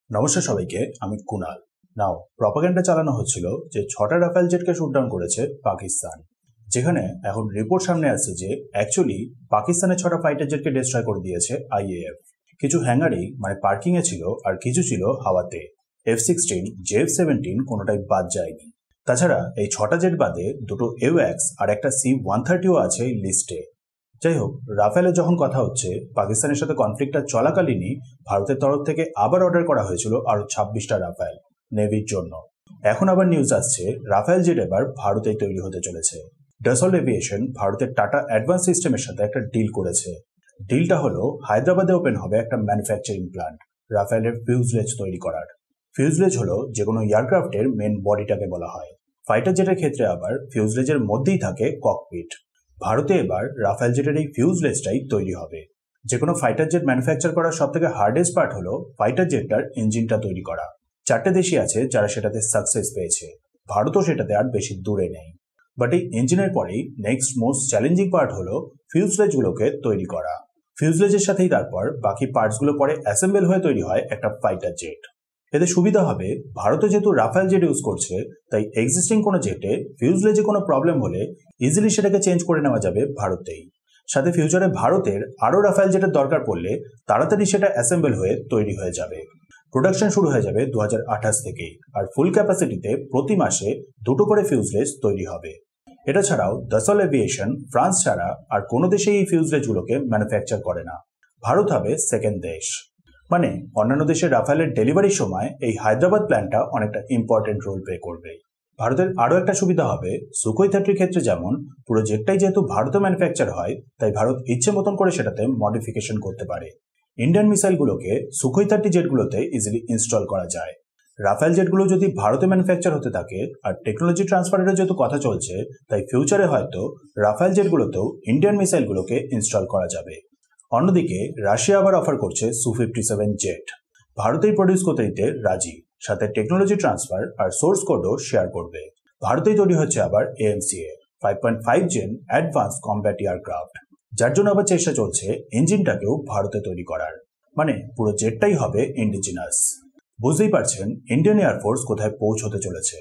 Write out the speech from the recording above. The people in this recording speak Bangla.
নমস্কার সবাইকে, আমি কুনাল। নাও প্রপাগান্ডা চালানো হচ্ছিল যে 6টা রাফেল জেটকে শুট ডাউন করেছে পাকিস্তান, যেখানে এখন রিপোর্ট সামনে আসছে যে অ্যাকচুয়ালি পাকিস্তানের 6টা ফাইটার জেটকে ডিস্ট্রয় করে দিয়েছে আইএএফ। কিছু হ্যাঙ্গারেই পার্কিং এ ছিল, আর কিছু ছিল হাওয়াতে। F-16, JF-17 কোনোটাই বাদ যায়নি। তাছাড়া এই 6টা জেট বাদে দুটো AWACS আর একটা C-130ও আছে এই লিস্টে। যাই হোক, রাফেলের যখন কথা হচ্ছে, পাকিস্তানের সাথে কনফ্লিক্টটা চলাকালীনই ভারতের তরফ থেকে আবার অর্ডার করা হয়েছিল আরো 26টা রাফেল নেভির জন্য। এখন আবার নিউজ আসছে রাফেল জেট এবার ভারতেই তৈরি হতে চলেছে। ডাসল্ট এভিয়েশন ভারতের টাটা অ্যাডভান্স সিস্টেমের সাথে একটা ডিল করেছে। ডিলটা হলো হায়দ্রাবাদে ওপেন হবে একটা ম্যানুফ্যাকচারিং প্ল্যান্ট রাফেলের ফিউজলেজ তৈরি করার। ফিউজলেজ হলো যে কোনো এয়ারক্রাফটের মেন বডিটাকে বলা হয়। ফাইটার জেটের ক্ষেত্রে আবার ফিউজলেজের মধ্যেই থাকে ককপিট। ভারতে এবার রাফেল জেটের এই ফিউজলেজটাই তৈরি হবে। যে কোনো ফাইটার জেট ম্যানুফ্যাকচার করার সব থেকে হার্ডেস্ট পার্ট হলো ফাইটার জেটটার ইঞ্জিনটা তৈরি করা। 4টে দেশই আছে যারা সেটাতে সাকসেস পেয়েছে, ভারতও সেটাতে আর বেশি দূরে নেই। বাট এই ইঞ্জিনের পরেই নেক্সট মোস্ট চ্যালেঞ্জিং পার্ট হলো ফিউজলেজগুলোকে তৈরি করা। ফিউজলেজের সাথেই তারপর বাকি পার্টসগুলো পরে অ্যাসেম্বল হয়ে তৈরি হয় একটা ফাইটার জেট। এতে সুবিধা হবে, ভারতে যেহেতু রাফেল জেট ইউজ করছে, তাই এক্সিস্টিং কোনো জেটে ফিউজলেজে কোনো প্রবলেম হলে ইজিলি সেটাকে চেঞ্জ করে নেওয়া যাবে ভারতেই। সাথে ফিউচারে ভারতের আরও রাফেল জেটের দরকার পড়লে তাড়াতাড়ি সেটা অ্যাসেম্বল হয়ে তৈরি হয়ে যাবে। প্রোডাকশন শুরু হয়ে যাবে 2028 থেকেই, আর ফুল ক্যাপাসিটিতে প্রতি মাসে 2টো করে ফিউজলেজ তৈরি হবে। এটা ছাড়াও দাসল্ট এভিয়েশন ফ্রান্স ছাড়া আর কোনো দেশে এই ফিউজলেজগুলোকে ম্যানুফ্যাকচার করে না। ভারত হবে সেকেন্ড দেশ। মানে অন্যান্য দেশের রাফেলের ডেলিভারির সময় এই হায়দ্রাবাদ প্ল্যানটা অনেকটা ইম্পর্টেন্ট রোল প্লে করবে। ভারতের আরও একটা সুবিধা হবে, সুখোই 30 ক্ষেত্রে যেমন পুরো জেটটাই যেহেতু ভারতে ম্যানুফ্যাকচার হয়, তাই ভারত ইচ্ছে মতন করে সেটাতে মডিফিকেশন করতে পারে। ইন্ডিয়ান মিসাইলগুলোকে সুখোই 30 জেটগুলোতে ইজিলি ইনস্টল করা যায়। রাফেল জেটগুলো যদি ভারতে ম্যানুফ্যাকচার হতে থাকে আর টেকনোলজি ট্রান্সফারের যেহেতু কথা চলছে, তাই ফিউচারে হয়তো রাফেল জেটগুলোতেও ইন্ডিয়ান মিসাইলগুলোকে ইনস্টল করা যাবে। অন্যদিকে রাশিয়া আবার অফার করছে Su-57 জেট। ভারতেই প্রডিউস করতে দিতে রাজি, সাথে টেকনোলজি ট্রান্সফার আর সোর্স কোডও শেয়ার করবে। ভারতেই তৈরি হচ্ছে আবার AMCA 5.5 gen advance combat aircraft, যার জন্য আবার চেষ্টা চলছে ইঞ্জিনটাকেও ভারতে তৈরি করার। মানে পুরো জেটটাই হবে ইন্ডিজিনাস। বুঝতেই পারছেন ইন্ডিয়ান এয়ারফোর্স কোথায় পৌঁছতে চলেছে।